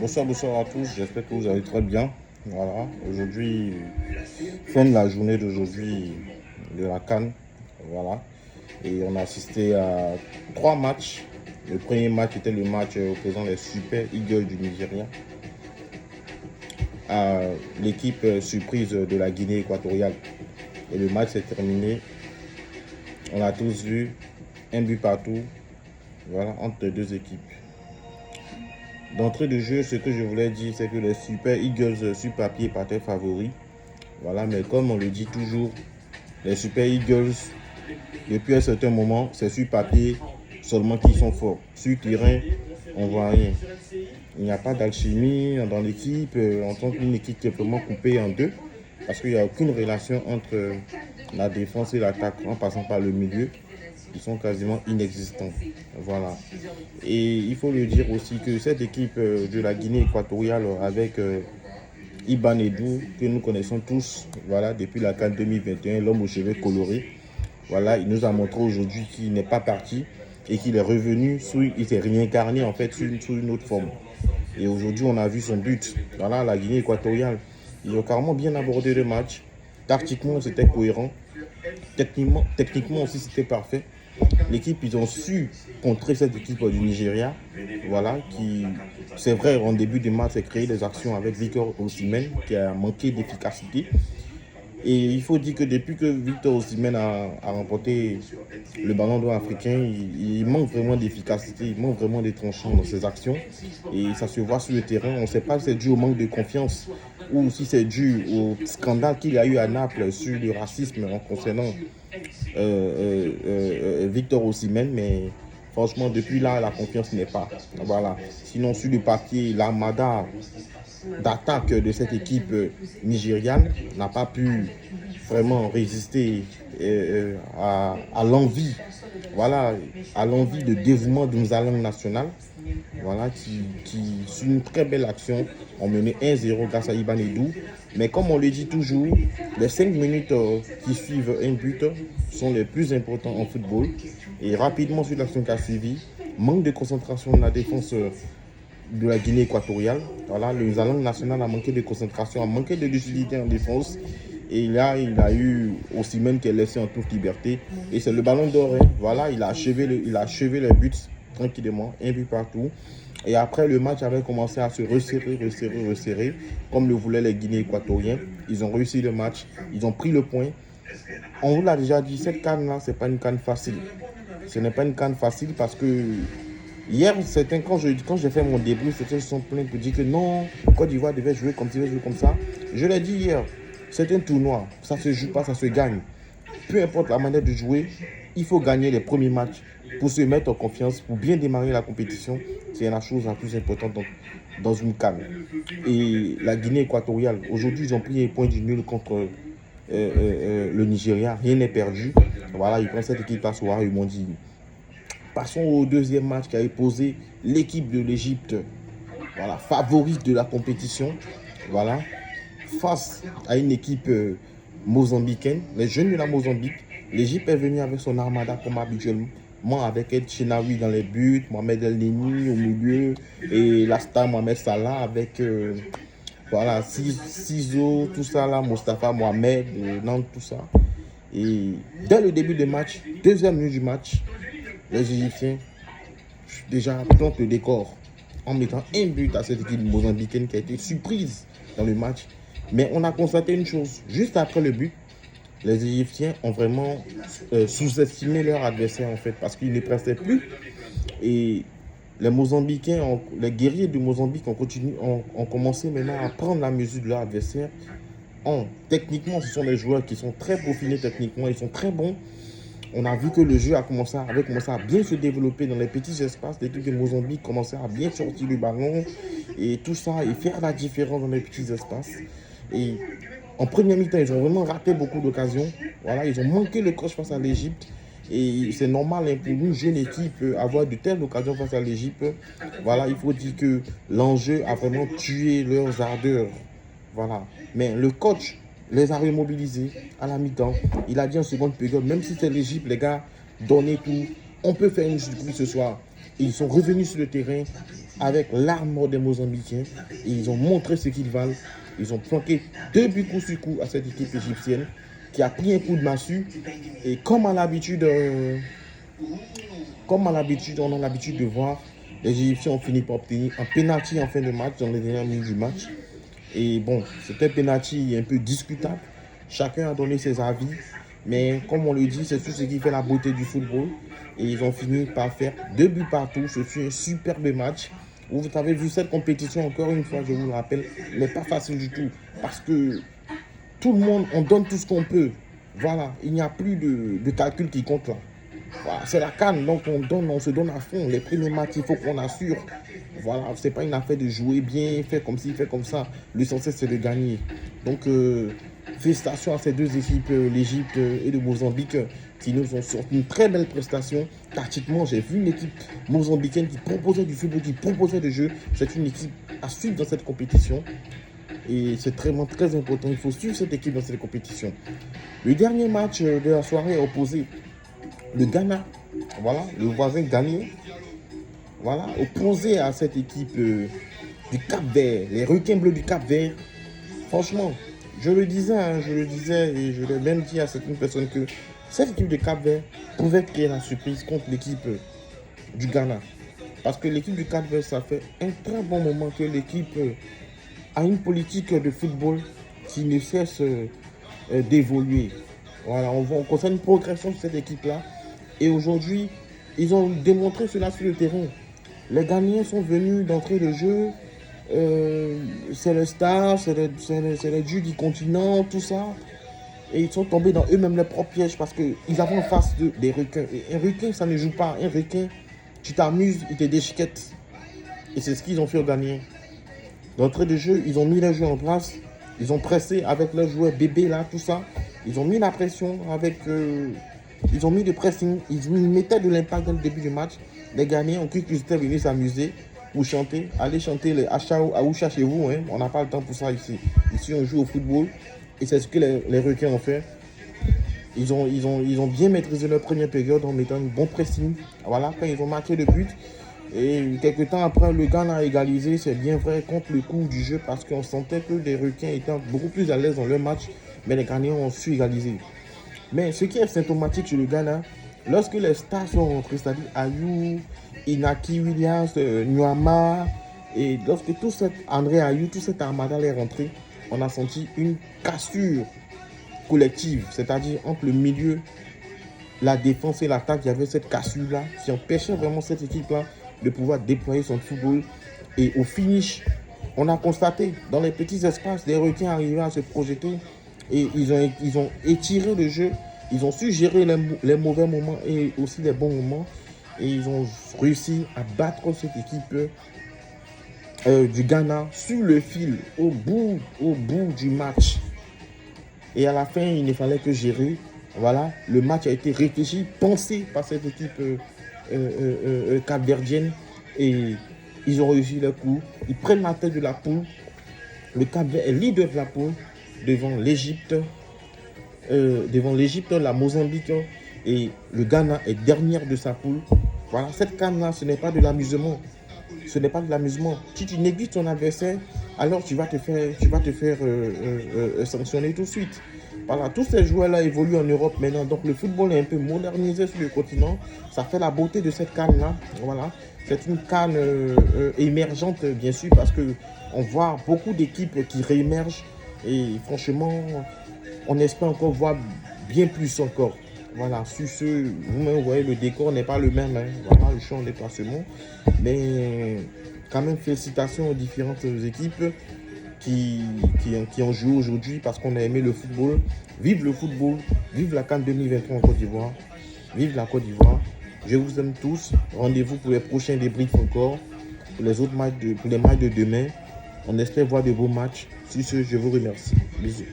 Bonsoir à tous, j'espère que vous allez très bien. Voilà, aujourd'hui, fin de la journée d'aujourd'hui de la CAN. Voilà, et on a assisté à 3 matchs. Le premier match était le match opposant les Super Eagles du Nigeria à l'équipe surprise de la Guinée équatoriale. Et le match s'est terminé, on a tous vu, un but partout, voilà, entre les deux équipes. D'entrée de jeu, ce que je voulais dire, c'est que les Super Eagles sur papier partaient favoris. Voilà, mais comme on le dit toujours, les Super Eagles, depuis un certain moment, c'est sur papier seulement qu'ils sont forts. Sur terrain, on ne voit rien. Il n'y a pas d'alchimie dans l'équipe, en tant qu'une équipe qui est vraiment coupée en deux, parce qu'il n'y a aucune relation entre la défense et l'attaque, en passant par le milieu. Ils sont quasiment inexistants. Voilà. Et il faut le dire aussi que cette équipe de la Guinée équatoriale avec Iban Edou, que nous connaissons tous, voilà, depuis la CAN 2021, l'homme aux cheveux colorés, voilà, il nous a montré aujourd'hui qu'il n'est pas parti et qu'il est revenu, il s'est réincarné en fait sous une autre forme. Et aujourd'hui, on a vu son but. Voilà, la Guinée équatoriale, ils ont carrément bien abordé le match. Tactiquement, c'était cohérent. Techniquement aussi, c'était parfait. L'équipe, ils ont su contrer cette équipe du Nigeria, voilà, qui, c'est vrai, en début de match, c'est créé des actions avec Victor Osimhen, qui a manqué d'efficacité. Et il faut dire que depuis que Victor Osimhen a remporté le ballon d'or africain, il manque vraiment d'efficacité, il manque vraiment de tranchants dans ses actions. Et ça se voit sur le terrain. On ne sait pas si c'est dû au manque de confiance ou si c'est dû au scandale qu'il y a eu à Naples sur le racisme en concernant Victor Osimhen. Mais franchement, depuis là, la confiance n'est pas. Voilà. Sinon, sur le papier, l'armada d'attaque de cette équipe nigériane n'a pas pu vraiment résister à l'envie, voilà, à l'envie de dévouement de nos langue nationale, voilà, qui, sur une très belle action, ont mené 1-0 grâce à Iban Edou. Mais comme on le dit toujours, les 5 minutes qui suivent un but sont les plus importants en football. Et rapidement sur l'action qui a suivi, manque de concentration de la défense de la Guinée équatoriale. Voilà, le langue national a manqué de concentration, a manqué de lucidité en défense. Et là, il a eu Osimhen qui est laissé en toute liberté. Et c'est le ballon d'or. Hein. Voilà, il a achevé les buts tranquillement, un but partout. Et après, le match avait commencé à se resserrer, comme le voulaient les Guinéens équatoriens. Ils ont réussi le match, ils ont pris le point. On vous l'a déjà dit, cette CAN-là, ce n'est pas une CAN facile. Ce n'est pas une CAN facile parce que hier, certains, quand j'ai fait mon débrief, certains se sont plaints pour dire que non, Côte d'Ivoire devait jouer comme ça. Je l'ai dit hier, c'est un tournoi, ça ne se joue pas, ça se gagne. Peu importe la manière de jouer, il faut gagner les premiers matchs pour se mettre en confiance, pour bien démarrer la compétition. C'est la chose la plus importante dans une CAN. Et la Guinée équatoriale, aujourd'hui, ils ont pris un point du nul contre le Nigeria. Rien n'est perdu. Voilà, ils prennent cette équipe à soir, ils m'ont dit. Passons au deuxième match qui a opposé l'équipe de l'Égypte, voilà, favorite de la compétition, voilà, face à une équipe mozambicaine, les jeunes de la Mozambique. L'Égypte est venue avec son armada comme habituellement, avec El Chenaoui dans les buts, Mohamed El Neni au milieu et la star Mohamed Salah avec voilà, Ciso, tout ça là, Mostafa Mohamed, Nantes, tout ça. Et dès le début du match, deuxième minute du match, les Égyptiens déjà plantent le décor en mettant un but à cette équipe mozambicaine qui a été surprise dans le match. Mais on a constaté une chose, juste après le but, les Égyptiens ont vraiment sous-estimé leur adversaire en fait, parce qu'ils ne pressaient plus. Et les Mozambicains, les guerriers du Mozambique ont commencé maintenant à prendre la mesure de leur adversaire. Techniquement, ce sont des joueurs qui sont très profilés techniquement, ils sont très bons. On a vu que le jeu avait commencé à bien se développer dans les petits espaces. L'équipe de Mozambique commençait à bien sortir le ballon et tout ça, et faire la différence dans les petits espaces. Et en première mi-temps, ils ont vraiment raté beaucoup d'occasions. Voilà, ils ont manqué le coche face à l'Égypte. Et c'est normal hein, pour une jeune équipe avoir de telles occasions face à l'Égypte. Voilà, il faut dire que l'enjeu a vraiment tué leurs ardeurs. Voilà. Mais le coach les a remobilisés à la mi-temps. Il a dit en seconde période, même si c'est l'Égypte, les gars, donnez tout. On peut faire une surprise ce soir. ils sont revenus sur le terrain avec l'arme des Mozambicains. Et ils ont montré ce qu'ils valent. Ils ont planqué 2 buts coup sur coup à cette équipe égyptienne qui a pris un coup de massue. Et comme à l'habitude, on a l'habitude de voir, les Égyptiens ont fini par obtenir un penalty en fin de match, dans les dernières minutes du match. Et bon, c'était un penalty un peu discutable. Chacun a donné ses avis. Mais comme on le dit, c'est tout ce qui fait la beauté du football. Et ils ont fini par faire 2 buts partout. Ce fut un superbe match. Vous avez vu cette compétition, encore une fois, je vous le rappelle, n'est pas facile du tout. Parce que tout le monde, on donne tout ce qu'on peut. Voilà, il n'y a plus de calcul qui compte là. Voilà, c'est la CAN, donc on se donne à fond. Les premiers matchs, il faut qu'on assure. Voilà, c'est pas une affaire de jouer bien, faire comme ci, faire comme ça. L'essentiel, c'est de gagner. Donc, félicitations à ces 2 équipes, l'Égypte et le Mozambique, qui nous ont sorti une très belle prestation. Tactiquement, j'ai vu une équipe mozambicaine qui proposait du football, qui proposait du jeu. C'est une équipe à suivre dans cette compétition. Et c'est vraiment très important. Il faut suivre cette équipe dans cette compétition. Le dernier match de la soirée a opposé le Ghana, voilà, le voisin ghanéen, voilà, opposé à cette équipe du Cap-Vert, les requins bleus du Cap-Vert. Franchement, je le disais et je l'ai même dit à certaines personnes que cette équipe de Cap-Vert pouvait créer la surprise contre l'équipe du Ghana. Parce que l'équipe du Cap-Vert, ça fait un très bon moment que l'équipe a une politique de football qui ne cesse d'évoluer. Voilà, on constate une progression de cette équipe-là. Et aujourd'hui, ils ont démontré cela sur le terrain. Les Ghanéens sont venus d'entrée de jeu. C'est le star, c'est les dieux du continent, tout ça. Et ils sont tombés dans eux-mêmes leurs propres pièges parce qu'ils avaient en face des requins. Et un requin, ça ne joue pas. Un requin, tu t'amuses, il te déchiquette. Et c'est ce qu'ils ont fait aux Ghanéens. D'entrée de jeu, ils ont mis les jeux en place. Ils ont pressé avec leurs joueurs bébés là, tout ça. Ils ont mis la pression avec... ils ont mis le pressing. Ils mettaient de l'impact dans le début du match. Les Ghanéens ont cru qu'ils étaient venus s'amuser ou chanter. Allez chanter les Achao Aoucha chez vous. Hein. On n'a pas le temps pour ça ici. Ici, on joue au football. Et c'est ce que les requins ont fait. Ils ont bien maîtrisé leur première période en mettant un bon pressing. Voilà, quand ils ont marqué le but. Et quelques temps après, le Ghana a égalisé, c'est bien vrai, contre le cours du jeu parce qu'on sentait que les requins étaient beaucoup plus à l'aise dans leur match, mais les Ghanéens ont su égaliser. Mais ce qui est symptomatique sur le Ghana, lorsque les stars sont rentrés, c'est-à-dire Ayou, Inaki Williams, Nyama, et lorsque tout cet André Ayou, tout cet armada est rentré, on a senti une cassure collective, c'est-à-dire entre le milieu, la défense et l'attaque, il y avait cette cassure-là qui empêchait vraiment cette équipe-là de pouvoir déployer son football. Et au finish, on a constaté dans les petits espaces, les requins arrivaient à se projeter et ils ont étiré le jeu. Ils ont su gérer les mauvais moments et aussi les bons moments. Et ils ont réussi à battre cette équipe du Ghana sur le fil, au bout du match. Et à la fin, il ne fallait que gérer. Voilà, le match a été réfléchi, pensé par cette équipe capverdienne et ils ont réussi leur coup. Ils prennent la tête de la poule. Le Cap-Vert est leader de la poule devant l'Égypte, la Mozambique et le Ghana est dernière de sa poule. Voilà, cette canne-là, ce n'est pas de l'amusement. Ce n'est pas de l'amusement. Si tu négliges ton adversaire, alors tu vas te faire sanctionner tout de suite. Voilà, tous ces joueurs-là évoluent en Europe maintenant. Donc le football est un peu modernisé sur le continent. Ça fait la beauté de cette canne-là. Voilà. C'est une canne émergente, bien sûr, parce qu'on voit beaucoup d'équipes qui réémergent. Et franchement, on espère encore voir bien plus encore. Voilà, sur ce, vous-même, vous voyez, le décor n'est pas le même. Hein. Voilà, je suis en déplacement. Mais quand même, félicitations aux différentes équipes qui ont joué aujourd'hui parce qu'on a aimé le football. Vive le football, vive la CAN 2023 en Côte d'Ivoire, vive la Côte d'Ivoire. Je vous aime tous. Rendez-vous pour les prochains débriefs encore, pour les autres matchs, pour les matchs de demain. On espère voir de beaux matchs. Sur ce, je vous remercie. Bisous.